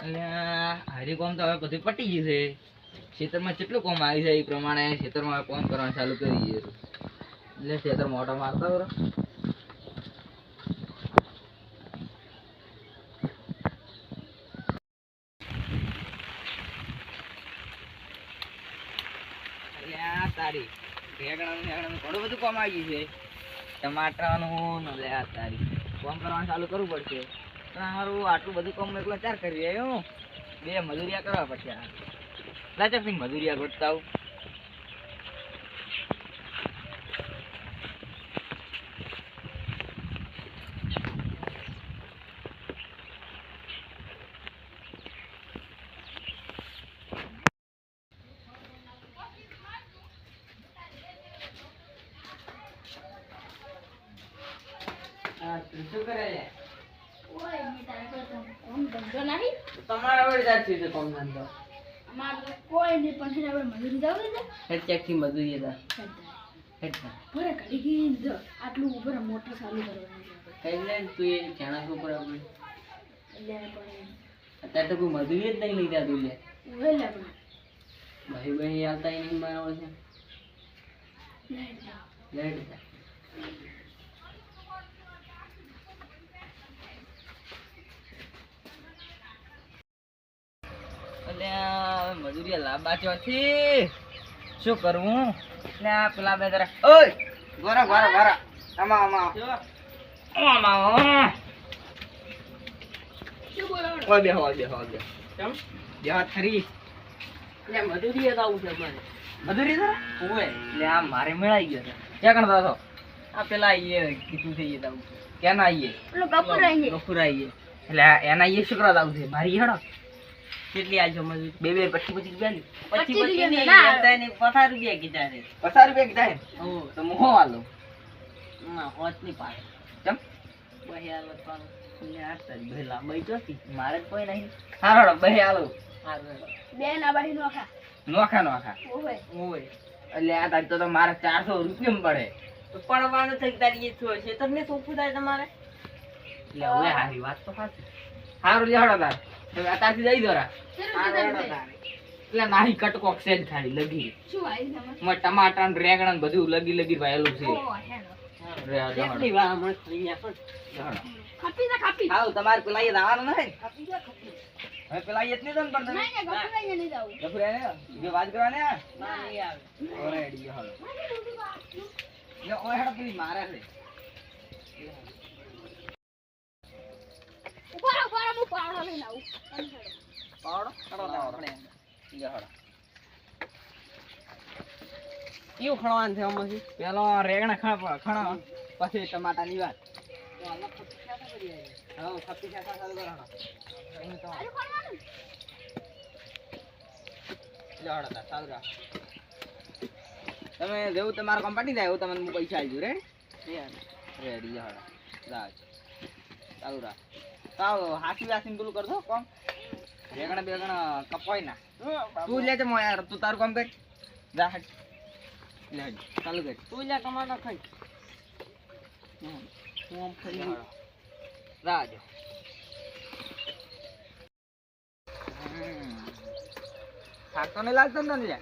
એટલે હારી કોમ તો હવે બધું પટી ગયું છે. ખેતરમાં કેટલું કોમ આવી જાય એ પ્રમાણે ખેતરમાં હવે કોમ કરવાનું ચાલુ કરી દઈએ. એટલે ખેતર મોટો મારતા બરો. તારી ઘણું બધું કોમ આવી ગયું છે. ટમાટરનું ને આ તારી કોમ કરવાનું ચાલુ કરવું પડશે. સારું આટલું બધું કામ એકલો ચાર કરી આવ્યો. બે મજૂરિયા કરવા પડશે. લાચક ની મજૂરિયા ગોતતા આવું. શું કરે છે? તમારા વળી જાત છે કોમ ધંધો. કોઈ નહીં પણ આપણે મજૂરી જાવ ને હેડચેક થી મજૂરી હતા. બરે ઘડી ગઈ આટલું ઉપર મોટર ચાલુ કરવાની કઈ લે તું એ જાણા શું પર આપણે એટલે પણ અત્યારે તો કોઈ મજૂરી જ નહીં લીધા તું લે. વેલા પણ ભાઈ ભાઈ આવતા નહીં મારા છે. લેટ મજૂરી લાંબા ચોથી શું કરવું ને આ પેલા બે જરા ઓય ગોરા ગોરા ગોરા આમાં આમાં આમાં શું બોલો ઓય બેહો બેહો બેહો કેમ બેહો ખરી લે મજૂરી એ આવું છે મને મજૂરી જરા ઓય લે આ મારે મેળાઈ ગયો છે ક્યાં કણ દાસો આ પેલા એ કીધું છે એ દાવ ક્યાં ના આઈએ પેલો ગફુરાઈએ એટલે એના એ શું કરવા દાવ છે મારી હેડો કેટલી આજો મજૂરી બે બે 25 રૂપિયા ની 50 રૂપિયા કીધા છે 50 રૂપિયા કીધા છે ઓ તો મોહ આલો ના હોત ની પાડે કેમ બહી આલો પાડો લે આ તારી ભેલા બઈ જોતી મારે કોઈ નહીં હારો બહી આલો હારો બે ના બાહી નોખા નોખા ઓય ઓય એટલે આ તારી તો મારે 400 રૂપિયા પડે તો પડવાનું થઈ તારી એ છો છે તમને સોપું થાય તમારે લે હવે હારી વાત તો સાચી હારું લે હડો તાર તો આતાથી જઈ દોરા એટલે નાહી કટકો સેજ ખાલી લગી શું આવી તમે મ ટમાટર ને રેંગણ ને બધું લગી લગી વાયેલું છે કેટલી વાર મને અહીંયા પણ ખાપી આવ તમારે પેલા એ દાવાનું નહીં ખાપી હવે પેલા એ જ નહીં દમ પણ નહીં ગફુરાઈએ નહીં જાવ ગફુરાએ ને બે વાત કરવાને ના નહીં આવે ઓરેડી હાલો લે ઓય હેડ પેલી મારે છે ઉપર હું પાવડો લઈને આવું પાવડો કડો આપણે લે હડ કેવું ખણવાનું છે આમાંથી પેલો રેગણા ખણા પછી ટમાટા ની વાત તો અલગ ખપી શાખા કરી આવી હા ખપી શાખા ચાલુ કરવાનો એનું તો અરે કોણ લે હડ ચાલુ રાખ તમે જેવું તમારું કામ પટી જાય એવું તમને હું પૈસા આપી દઉં રેડી હડ રાખ ચાલુ રાખ તાવ હાસી વાસીને પેલું કરજો કોમ રેગણા બેગણા કપાય ના તું લે છે મો યાર તું તારું કામ કર જા હટ લે ચાલુ કર તું લે ટમાટર ખાઈ હું આમ ખાઈ રાજ થાક તો નહીં લાગતો ને લે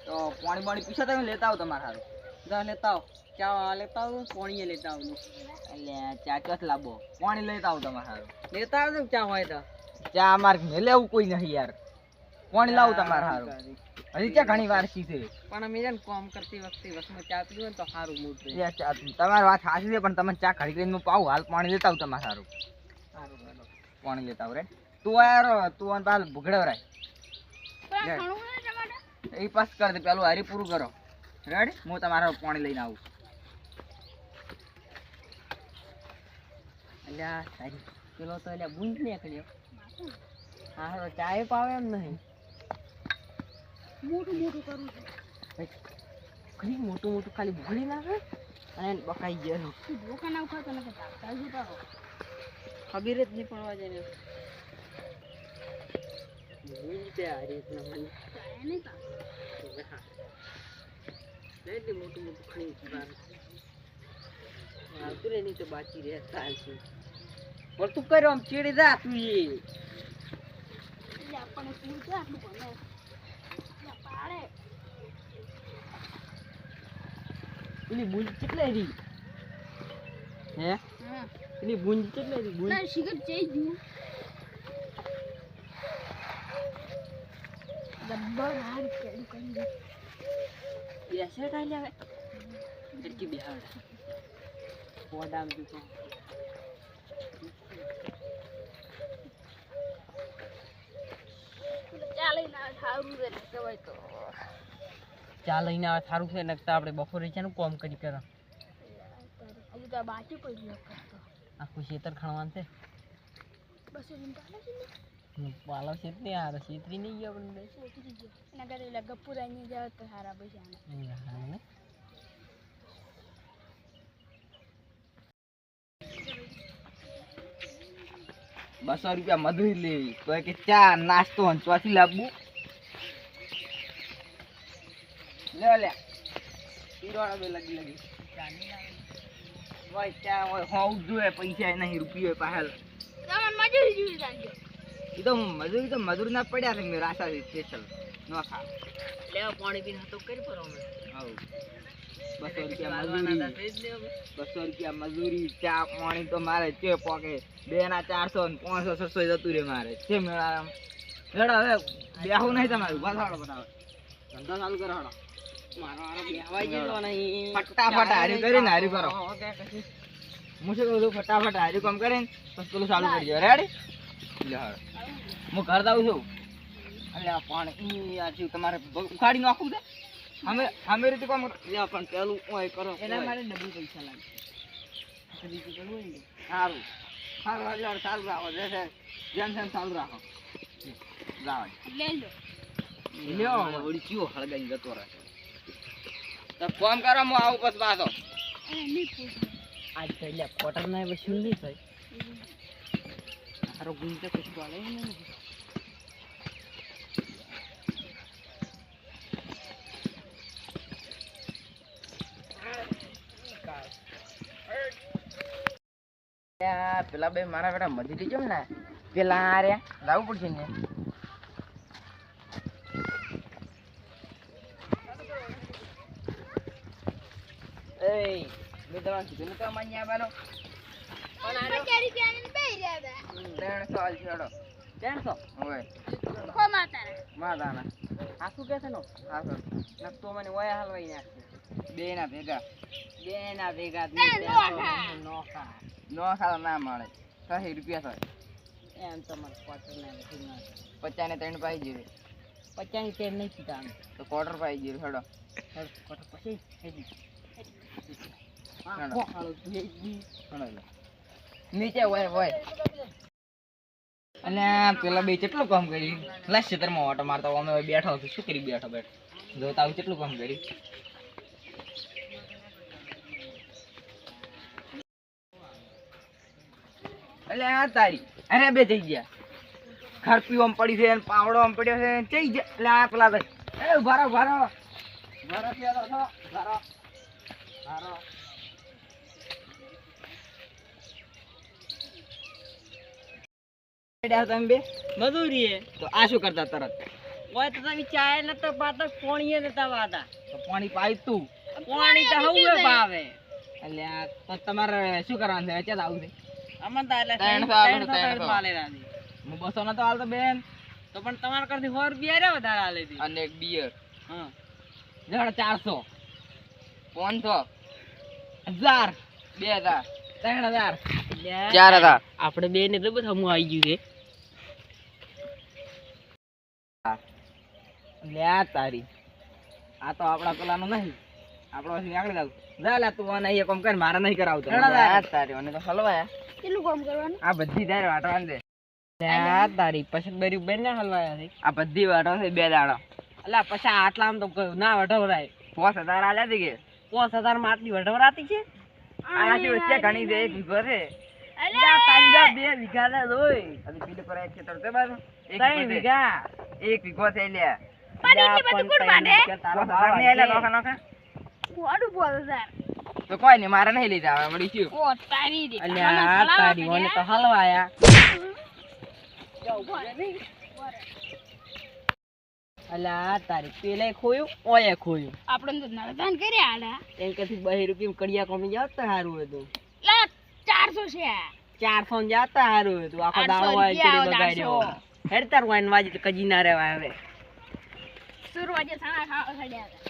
તો પાણી પાણી પીછો તમે લેતા આવો તમારે સારું જા લેતા આવો ચા લેતા આવું પાણી લેતા આવું એટલે ચા ચોથ લાવો પાણી લેતા આવું તમારે સારું લેતા આવજો ચા હોય તો ચા અમારે મેં લેવું કોઈ નહીં યાર પાણી લાવું તમારે સારું હજી ચા ઘણી વાર છે પણ અમે છે ને કામ કરતી વખતે વસમાં ચા પીવું ને તો સારું મૂડ રહે તમારી વાત સાચી છે પણ તમે ચા ઘડી કરીને હું પાવું હાલ પાણી લેતા આવું તમારે સારું સારું પાણી લેતા આવું રે તું યાર તું અને પાલ ભૂગડવરાય એ પાસ કર દે પેલું હારી પૂરું કરો રેડી હું તમારા પાણી લઈને આવું અલ્યા સારી પેલો તો એટલે બુંદ નીકળ્યો હા હવે ચાય પાવે એમ નહીં મોટું કરું છે ખાલી મોટું ખાલી ભૂગળી નાખે અને બકાઈ ગયો ધોકા ના ઉખાતો નથી તાર જુતા હો ખબર જ નહીં પડવા જાય ને મોટું ખાઈ આવતું રે નહીં તો બાકી રહેતા છે બોલ તું કર્યો આમ ચીડી જા તું એ એટલે આપણને શું છે આટલું ભલે એટલે પાડે એની બુંજ કેટલે રી હે હા એની બુંજ કેટલે રી બુંજ ના સિગરેટ જઈ ગયું ડબ્બર હાર કેડું કરી દે બેસે ટાઈ આવે એટલી બિહાડ પોડામ તું ચાલે ના થારું રે કહેવાય તો ચા લઈને આવે સારું છે નકતા આપણે બપોરે છે ને કોમ કરી કરા હજુ તો બાકી પડી કરતો આખું ખેતર ખાવાનું છે બસ એમ પાલે છે પાલો છે ને યાર છેતરી નહીં ગયો આપણે ઓછી ગયો એના કરે એટલે ગપુરાની જાવ તો સારા પૈસા ને 200 રૂપિયા મજૂરી લેવી તો કે ચા નાસ્તો ચોથી લાવવું લે પીરોડા બે લગી ચા નહીં લાવે ભાઈ ચા હોય હોવ જોઈએ પૈસા નહીં રૂપિયો પાહેલ તમને મજૂરી જોઈ જાણજો એ તો મજૂરી ના પડ્યા છે મેં રાસા સ્પેશિયલ નો ખા લેવા પાણી પીને તો કરી પરો અમે આવ 200 રૂપિયા મજૂરી 200 રૂપિયા મજૂરી ચા પાણી તો મારે છે પોકે 2 ના 400 500 600 જતું રે મારે છે મેળા રેડા હવે બેહું નહીં તમારું બસાડો બનાવે ધંધો ચાલુ કરાડો મારો આરો બેહવાઈ જેલો નહીં ફટાફટ હારી કરીને હારી કરો હું શું કહું છું ફટાફટ હારી કામ કરીને પછી પેલું ચાલુ કરજો રેડી લે હાડ હું ઘર જાઉં છું એટલે આ પાણી આ જીવ તમારે ઉખાડી નાખું છે અમે રીતે કામ લે પણ પેલું ઓય કરો એના મારે ડબલ પૈસા લાગે બીજું કરવું ને સારું સારું ચાલુ રાખો જે જેમ ચાલુ રાખો જાવ લઈ લો લ્યો ઓડી ચિયો હળગાઈ જતો રહે તો ફોન કરો હું આવું પછી પાછો એ નહીં પૂછ આજ તો એટલે કોટર ના વસૂલ નહીં થાય તારો ગુંજ તો કશું ચાલે નહીં પેલા બે મારા બેટા મજૂરી કેમ ને પેલા આ રે લાવવું પડશે ને એ મેં તમારે કીધું તો માન્ય આવવાનો પણ આ કેરી કેરી બે રહ્યા 300 છોડો 300 ઓય કો માતા માદાના આ શું કે છે નો હા સર નક તો મને ઓય હલવાઈ નાખશે બે ના ભેગા નોખા ના મળે 60 રૂપિયા થાય એમ તમારે ક્વાર્ટર ના 50 ને 3 પાઈ જીરે 50 ની 3 નહીં પીતા તો ક્વાર્ટર પાઈ જીરે હેડો ક્વાર્ટર પછી હેજી નીચે હોય અને પેલા બે કેટલું કામ કર્યું લાશ ક્ષેત્રમાં ઓટો મારતા અમે બેઠો છું શું કરી બેઠો જોતા આવું કેટલું કામ કર્યું એટલે આ તારી અરે બે જઈ ગયા ખરપીઓ આમ પડી છે અને પાવડો આમ પડ્યો છે જઈ ગયા એટલે આ પેલા ભાઈ એ ભારો પેલો છો ભારો તમે બે મજૂરી તો આ શું કરતા તરત ઓય તો તમે ચાય ન તો પાતા પાણી નતા વાતા તો પાણી પાઈ તું પાણી તો હઉએ ભાવે એટલે આ તો તમારે શું કરવાનું છે વેચે આવું છે અમન તા એટલે 300 પાલે રાદી હું 200 ન તો હાલ તો બેન તો પણ તમાર કરતી 100 રૂપિયા રે વધારે આલે દી અને એક બિયર હા જણ 400 500 1000 2000 3000 4000 આપણે બે ને તો બધું હમું આવી ગયું છે લે તારી આ તો આપડા પેલાનું નહીં આપણો નીકળી જાવ જા લે તું આને એ કામ કર મારે નહીં કરાવતો તારી અને તો હલવાયા કેટલું કામ કરવાનું આ બધી તારે વાટવાનું છે લે તારી પછી બરી બેન ને હલવાયા છે આ બધી વાટો છે બે દાડો એટલે પછી આટલા આમ તો ના વઢવરાય 5000 આલ્યા હતી કે 5000 માં આટલી વઢવરાતી છે આ શું છે ઘણી દે એક વીઘો છે અલ્યા તાંજા 2 વીઘા દે દોય અલી પીલે પર એક ખેતર છે બાજુ 1 વીઘા 1 વીઘો છે લે પાણી કે બધું કોણ વાડે તારો ભાવ ને આલ્યા નોખા વાડું બોલ સર તો કોઈ નહીં મારે નહીં લઈ જવા વળી શું ઓ તારી રે અલ્યા તારી મને તો હલવાયા અલ્યા તારી પેલે ખોયું ઓય ખોયું આપણે તો નળદાન કર્યા આલા એમ કે 2 રૂપિયા કડિયા કોમી જાવ તો સારું હતું લા 400 છે 400 ને જાતા સારું હતું આખો દાડો વાય ચડી બગાડ્યો હેડતાર વાઈન વાજી તો કજી ના રહેવાય હવે સુરવાજે સાણા ખાવા સડ્યા હતા